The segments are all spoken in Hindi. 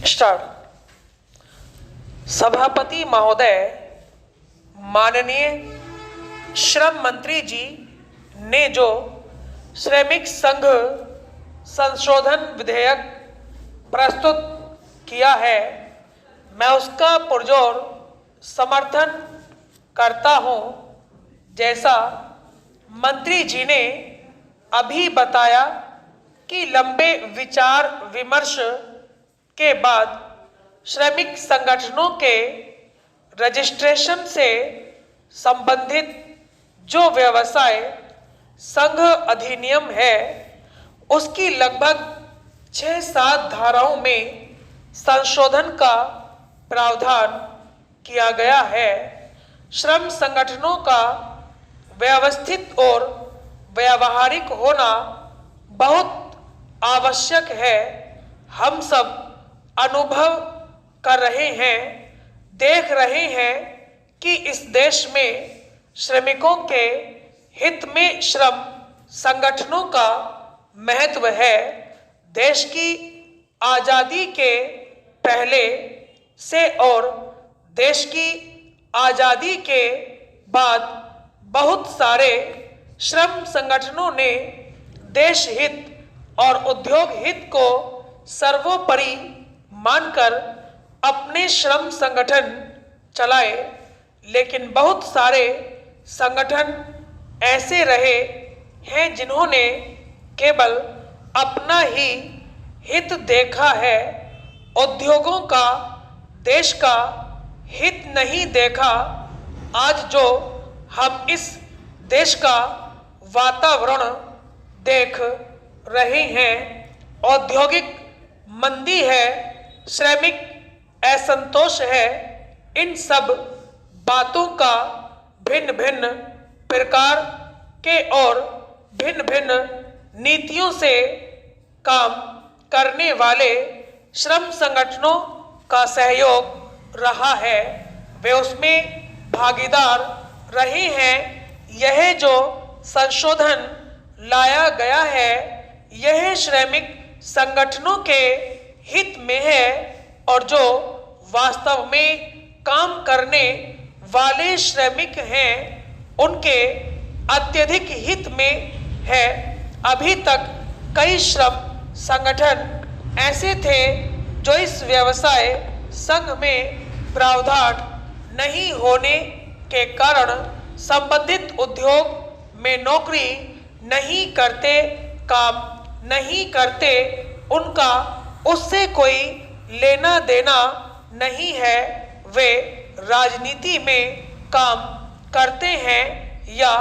स्टार्ट। सभापति महोदय, माननीय श्रम मंत्री जी ने जो श्रमिक संघ संशोधन विधेयक प्रस्तुत किया है, मैं उसका पुरजोर समर्थन करता हूं। जैसा मंत्री जी ने अभी बताया कि लंबे विचार विमर्श के बाद श्रमिक संगठनों के रजिस्ट्रेशन से संबंधित जो व्यवसाय संघ अधिनियम है, उसकी लगभग 6-7 धाराओं में संशोधन का प्रावधान किया गया है। श्रम संगठनों का व्यवस्थित और व्यावहारिक होना बहुत आवश्यक है। हम सब अनुभव कर रहे हैं, देख रहे हैं कि इस देश में श्रमिकों के हित में श्रम संगठनों का महत्व है। देश की आज़ादी के पहले से और देश की आज़ादी के बाद बहुत सारे श्रम संगठनों ने देश हित और उद्योग हित को सर्वोपरि मानकर अपने श्रम संगठन चलाए, लेकिन बहुत सारे संगठन ऐसे रहे हैं जिन्होंने केवल अपना ही हित देखा है, उद्योगों का, देश का हित नहीं देखा। आज जो हम इस देश का वातावरण देख रहे हैं, औद्योगिक मंदी है, श्रमिक असंतोष है, इन सब बातों का भिन्न भिन्न प्रकार के और भिन्न भिन्न नीतियों से काम करने वाले श्रम संगठनों का सहयोग रहा है। वे उसमें भागीदार रहे हैं। यह जो संशोधन लाया गया है, यह श्रमिक संगठनों के हित में है और जो वास्तव में काम करने वाले श्रमिक हैं, उनके अत्यधिक हित में है। अभी तक कई श्रम संगठन ऐसे थे जो इस व्यवसाय संघ में प्रावधान नहीं होने के कारण संबंधित उद्योग में नौकरी नहीं करते, काम नहीं करते, उनका उससे कोई लेना देना नहीं है। वे राजनीति में काम करते हैं या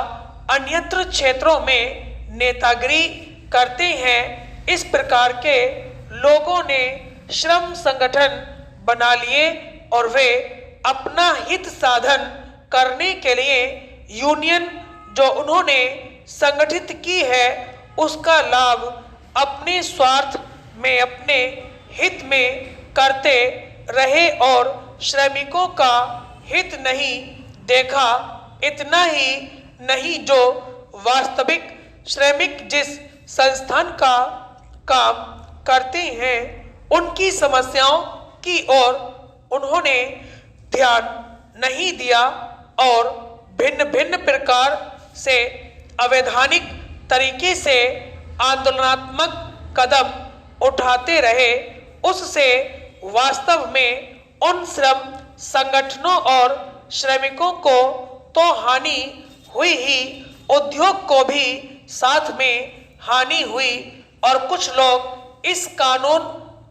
अन्यत्र क्षेत्रों में नेतागिरी करते हैं। इस प्रकार के लोगों ने श्रम संगठन बना लिए और वे अपना हित साधन करने के लिए यूनियन जो उन्होंने संगठित की है, उसका लाभ अपने स्वार्थ में, अपने हित में करते रहे और श्रमिकों का हित नहीं देखा। इतना ही नहीं, जो वास्तविक श्रमिक जिस संस्थान का काम करते हैं, उनकी समस्याओं की ओर उन्होंने ध्यान नहीं दिया और भिन्न भिन्न प्रकार से अवैधानिक तरीके से आंदोलनात्मक कदम उठाते रहे। उससे वास्तव में उन श्रम संगठनों और श्रमिकों को तो हानि हुई ही, उद्योग को भी साथ में हानि हुई और कुछ लोग इस कानून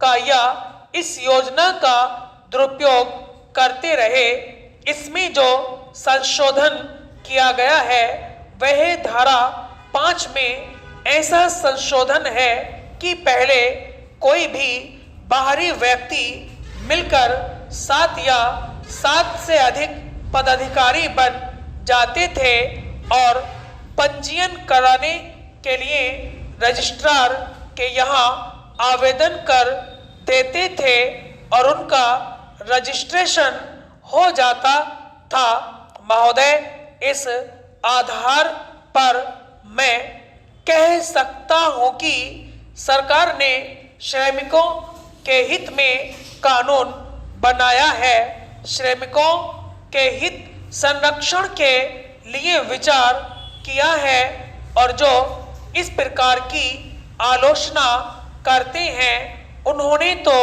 का या इस योजना का दुरुपयोग करते रहे। इसमें जो संशोधन किया गया है, वह धारा 5 में ऐसा संशोधन है कि पहले कोई भी बाहरी व्यक्ति मिलकर 7 या 7 से अधिक पदाधिकारी बन जाते थे और पंजीयन कराने के लिए रजिस्ट्रार के यहाँ आवेदन कर देते थे और उनका रजिस्ट्रेशन हो जाता था। महोदय, इस आधार पर मैं कह सकता हूँ कि सरकार ने श्रमिकों के हित में कानून बनाया है, श्रमिकों के हित संरक्षण के लिए विचार किया है और जो इस प्रकार की आलोचना करते हैं उन्होंने तो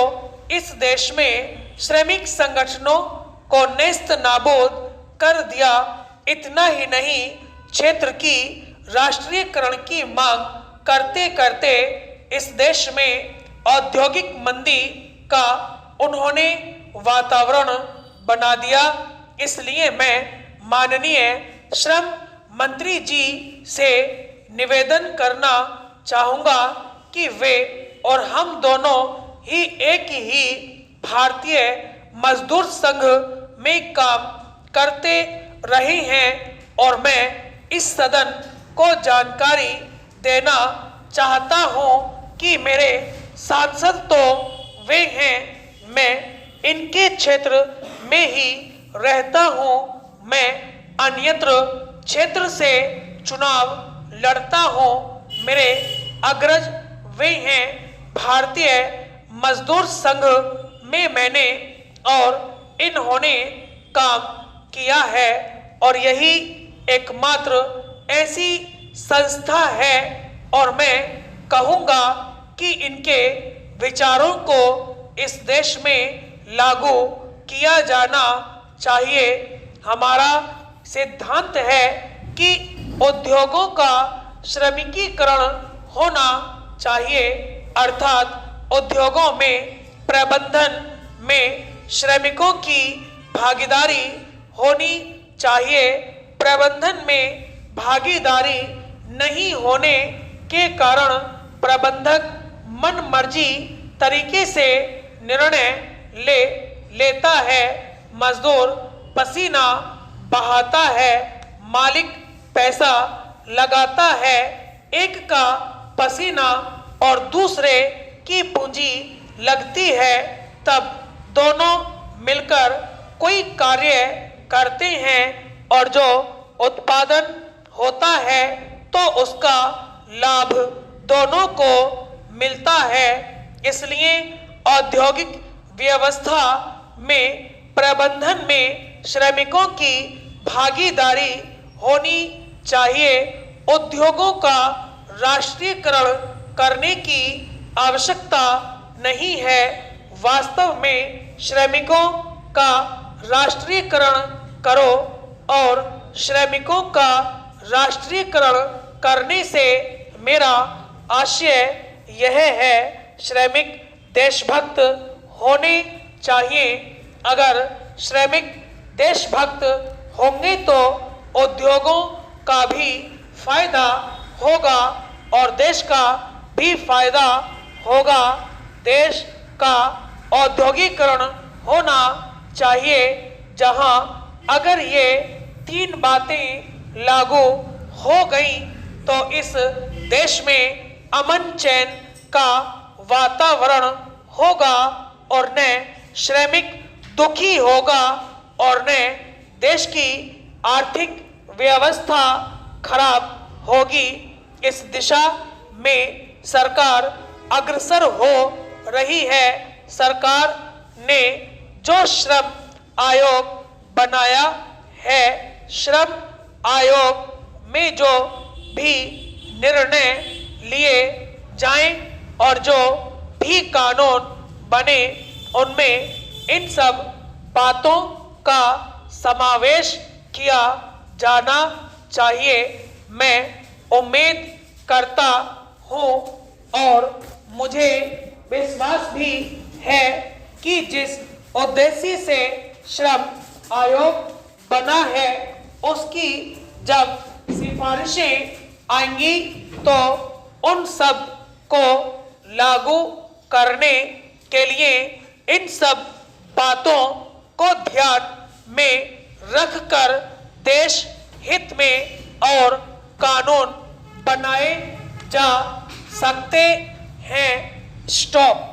इस देश में श्रमिक संगठनों को नेस्त नाबूद कर दिया। इतना ही नहीं, क्षेत्र की राष्ट्रीयकरण की मांग करते करते इस देश में औद्योगिक मंदी का उन्होंने वातावरण बना दिया। इसलिए मैं माननीय श्रम मंत्री जी से निवेदन करना चाहूँगा कि वे और हम दोनों ही एक ही भारतीय मजदूर संघ में काम करते रहे हैं और मैं इस सदन को जानकारी देना चाहता हूं कि मेरे सांसद तो वे हैं, मैं इनके क्षेत्र में ही रहता हूं, मैं अन्यत्र क्षेत्र से चुनाव लड़ता हूं। मेरे अग्रज वे हैं, भारतीय मजदूर संघ में मैंने और इन्होंने काम किया है और यही एकमात्र ऐसी संस्था है और मैं कहूँगा कि इनके विचारों को इस देश में लागू किया जाना चाहिए। हमारा सिद्धांत है कि उद्योगों का श्रमिकीकरण होना चाहिए, अर्थात उद्योगों में प्रबंधन में श्रमिकों की भागीदारी होनी चाहिए। प्रबंधन में भागीदारी नहीं होने के कारण प्रबंधक मनमर्जी तरीके से निर्णय लेता है, मजदूर पसीना बहाता है, मालिक पैसा लगाता है। एक का पसीना और दूसरे की पूंजी लगती है, तब दोनों मिलकर कोई कार्य करते हैं और जो उत्पादन होता है तो उसका लाभ दोनों को मिलता है। इसलिए औद्योगिक व्यवस्था में प्रबंधन में श्रमिकों की भागीदारी होनी चाहिए। उद्योगों का राष्ट्रीयकरण करने की आवश्यकता नहीं है। वास्तव में श्रमिकों का राष्ट्रीयकरण करो और श्रमिकों का राष्ट्रीयकरण करने से मेरा आशय यह है, श्रमिक देशभक्त होने चाहिए। अगर श्रमिक देशभक्त होंगे तो उद्योगों का भी फायदा होगा और देश का भी फायदा होगा। देश का औद्योगिकरण होना चाहिए, जहां अगर ये तीन बातें लागू हो गई तो इस देश में अमन चैन का वातावरण होगा और न श्रमिक दुखी होगा और न देश की आर्थिक व्यवस्था खराब होगी। इस दिशा में सरकार अग्रसर हो रही है। सरकार ने जो श्रम आयोग बनाया है, श्रम आयोग में जो भी निर्णय लिए जाएं और जो भी कानून बने उनमें इन सब बातों का समावेश किया जाना चाहिए। मैं उम्मीद करता हूँ और मुझे विश्वास भी है कि जिस उद्देश्य से श्रम आयोग बना है उसकी जब सिफारिशें आएंगी तो उन सब को लागू करने के लिए इन सब बातों को ध्यान में रखकर देश हित में और कानून बनाए जा सकते हैं। स्टॉप।